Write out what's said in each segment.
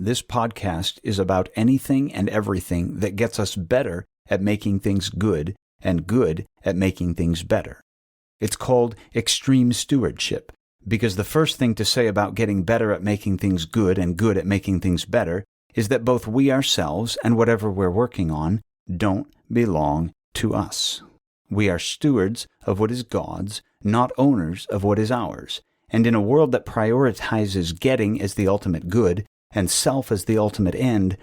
This podcast is about anything and everything that gets us better at making things good and good at making things better. It's called extreme stewardship because the first thing to say about getting better at making things good and good at making things better is that both we ourselves and whatever we're working on don't belong to us. We are stewards of what is God's, not owners of what is ours. And in a world that prioritizes getting as the ultimate good and self as the ultimate end,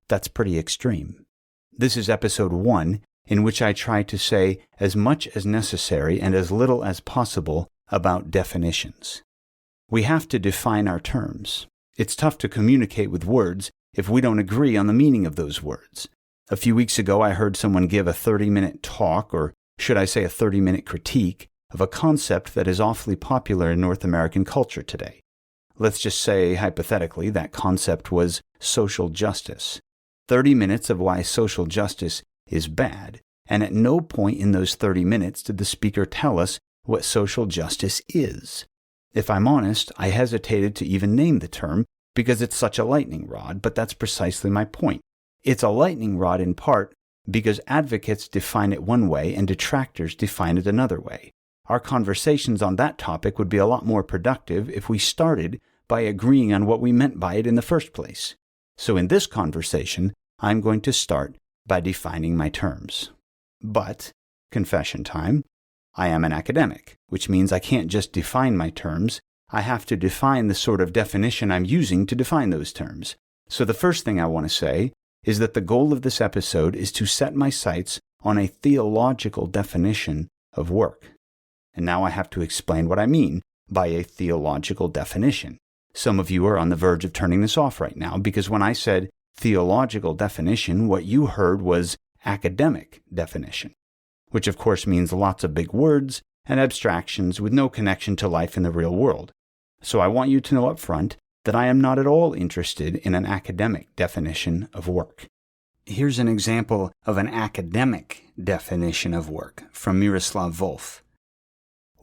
that's pretty extreme. This is episode 1, in which I try to say as much as necessary and as little as possible about definitions. We have to define our terms. It's tough to communicate with words if we don't agree on the meaning of those words. A few weeks ago, I heard someone give a 30-minute talk, or should I say a 30-minute critique, of a concept that is awfully popular in North American culture today. Let's just say, hypothetically, that concept was social justice. 30 minutes of why social justice is bad, and at no point in those 30 minutes did the speaker tell us what social justice is. If I'm honest, I hesitated to even name the term because it's such a lightning rod, but that's precisely my point. It's a lightning rod in part because advocates define it one way and detractors define it another way. Our conversations on that topic would be a lot more productive if we started by agreeing on what we meant by it in the first place. So in this conversation, I'm going to start by defining my terms. But, confession time, I am an academic, which means I can't just define my terms. I have to define the sort of definition I'm using to define those terms. So the first thing I want to say is that the goal of this episode is to set my sights on a theological definition of work. And now I have to explain what I mean by a theological definition. Some of you are on the verge of turning this off right now because when I said theological definition, what you heard was academic definition, which of course means lots of big words and abstractions with no connection to life in the real world. So I want you to know up front that I am not at all interested in an academic definition of work. Here's an example of an academic definition of work from Miroslav Volf.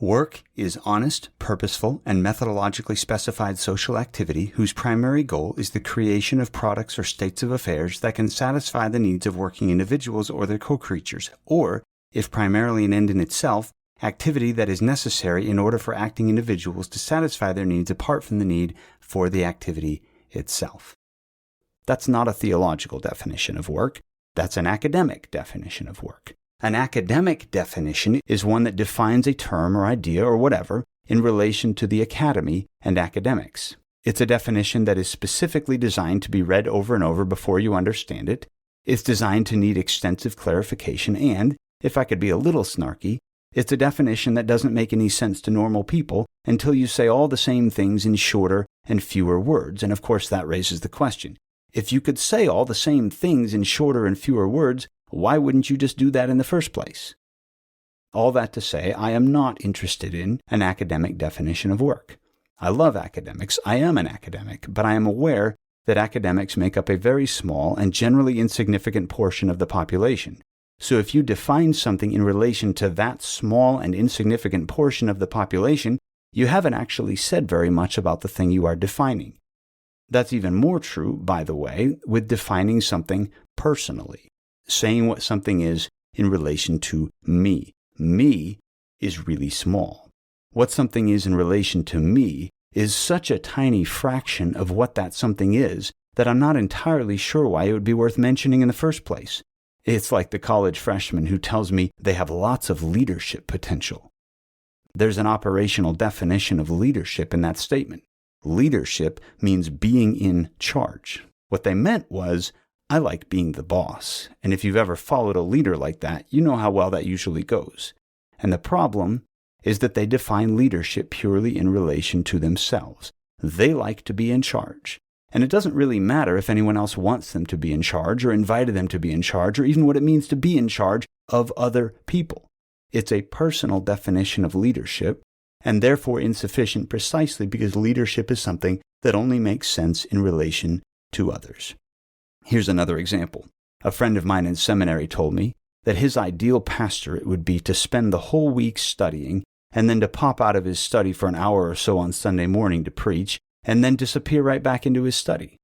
Work is honest, purposeful, and methodologically specified social activity whose primary goal is the creation of products or states of affairs that can satisfy the needs of working individuals or their co-creatures, or, if primarily an end in itself, activity that is necessary in order for acting individuals to satisfy their needs apart from the need for the activity itself. That's not a theological definition of work. That's an academic definition of work. An academic definition is one that defines a term or idea or whatever in relation to the academy and academics. It's a definition that is specifically designed to be read over and over before you understand it. It's designed to need extensive clarification and, if I could be a little snarky, it's a definition that doesn't make any sense to normal people until you say all the same things in shorter and fewer words. And of course that raises the question. If you could say all the same things in shorter and fewer words, why wouldn't you just do that in the first place? All that to say, I am not interested in an academic definition of work. I love academics. I am an academic, but I am aware that academics make up a very small and generally insignificant portion of the population. So if you define something in relation to that small and insignificant portion of the population, you haven't actually said very much about the thing you are defining. That's even more true, by the way, with defining something personally, saying what something is in relation to me. Me is really small. What something is in relation to me is such a tiny fraction of what that something is that I'm not entirely sure why it would be worth mentioning in the first place. It's like the college freshman who tells me they have lots of leadership potential. There's an operational definition of leadership in that statement. Leadership means being in charge. What they meant was, I like being the boss. And if you've ever followed a leader like that, you know how well that usually goes. And the problem is that they define leadership purely in relation to themselves. They like to be in charge. And it doesn't really matter if anyone else wants them to be in charge or invited them to be in charge or even what it means to be in charge of other people. It's a personal definition of leadership and therefore insufficient precisely because leadership is something that only makes sense in relation to others. Here's another example. A friend of mine in seminary told me that his ideal pastorate would be to spend the whole week studying and then to pop out of his study for an hour or so on Sunday morning to preach and then disappear right back into his study.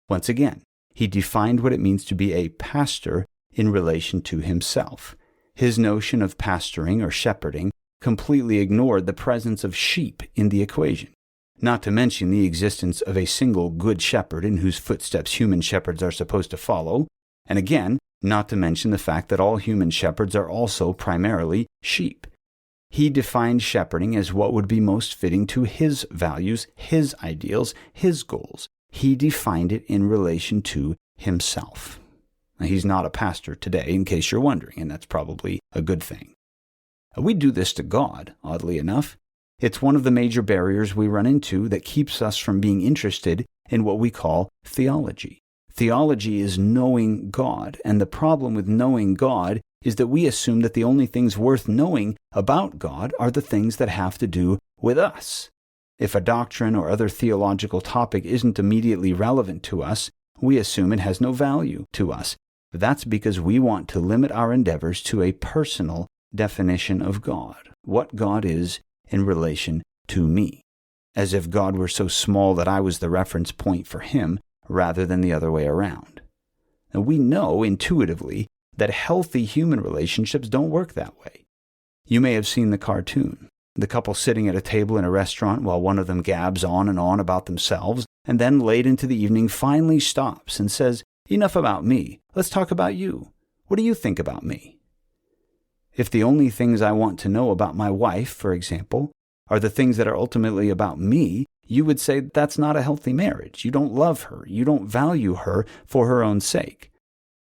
Once again, he defined what it means to be a pastor in relation to himself. His notion of pastoring or shepherding completely ignored the presence of sheep in the equation, not to mention the existence of a single good shepherd in whose footsteps human shepherds are supposed to follow, and again, not to mention the fact that all human shepherds are also primarily sheep. He defined shepherding as what would be most fitting to his values, his ideals, his goals. He defined it in relation to himself. Now, he's not a pastor today, in case you're wondering, and that's probably a good thing. We do this to God, oddly enough. It's one of the major barriers we run into that keeps us from being interested in what we call theology. Theology is knowing God, and the problem with knowing God is that we assume that the only things worth knowing about God are the things that have to do with us. If a doctrine or other theological topic isn't immediately relevant to us, we assume it has no value to us. That's because we want to limit our endeavors to a personal definition of God, what God is in relation to me, as if God were so small that I was the reference point for him rather than the other way around. Now, we know intuitively that healthy human relationships don't work that way. You may have seen the cartoon, the couple sitting at a table in a restaurant while one of them gabs on and on about themselves, and then late into the evening finally stops and says, "Enough about me. Let's talk about you. What do you think about me?" If the only things I want to know about my wife, for example, are the things that are ultimately about me, you would say that's not a healthy marriage. You don't love her. You don't value her for her own sake.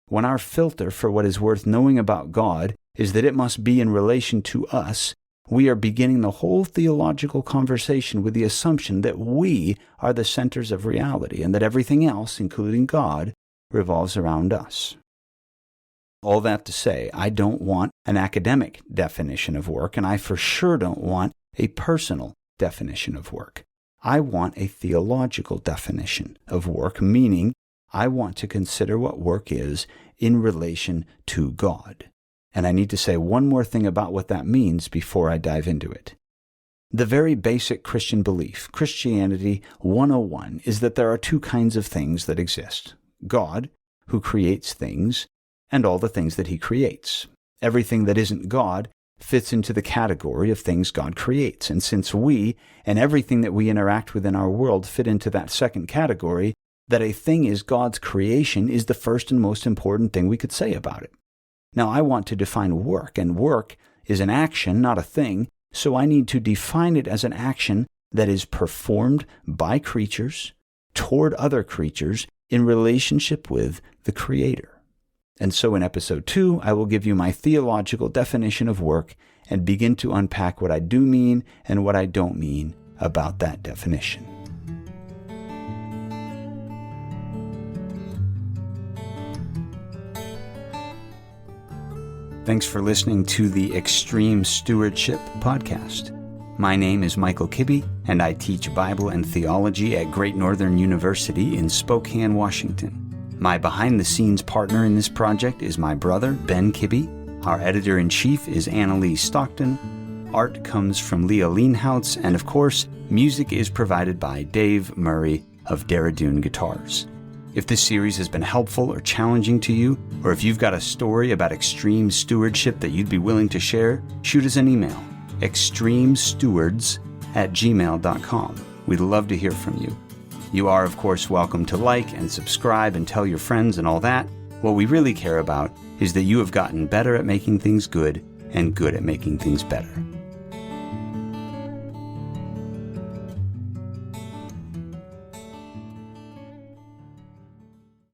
When our filter for what is worth knowing about God is that it must be in relation to us, we are beginning the whole theological conversation with the assumption that we are the centers of reality and that everything else, including God, revolves around us. All that to say, I don't want an academic definition of work, and I for sure don't want a personal definition of work. I want a theological definition of work, meaning I want to consider what work is in relation to God. And I need to say one more thing about what that means before I dive into it. The very basic Christian belief, Christianity 101, is that there are two kinds of things that exist: God, who creates things, and all the things that he creates. Everything that isn't God fits into the category of things God creates. And since we and everything that we interact with in our world fit into that second category, that a thing is God's creation is the first and most important thing we could say about it. Now, I want to define work, and work is an action, not a thing, so I need to define it as an action that is performed by creatures toward other creatures in relationship with the Creator. And so in episode 2, I will give you my theological definition of work and begin to unpack what I do mean and what I don't mean about that definition. Thanks for listening to the Extreme Stewardship Podcast. My name is Michael Kibbe, and I teach Bible and theology at Great Northern University in Spokane, Washington. My behind-the-scenes partner in this project is my brother, Ben Kibbe. Our editor-in-chief is Annalise Stockton. Art comes from Leah Leanhoutz, and of course, music is provided by Dave Murray of Daradoon Guitars. If this series has been helpful or challenging to you, or if you've got a story about extreme stewardship that you'd be willing to share, shoot us an email, extremestewards@gmail.com. We'd love to hear from you. You are, of course, welcome to like and subscribe and tell your friends and all that. What we really care about is that you have gotten better at making things good and good at making things better.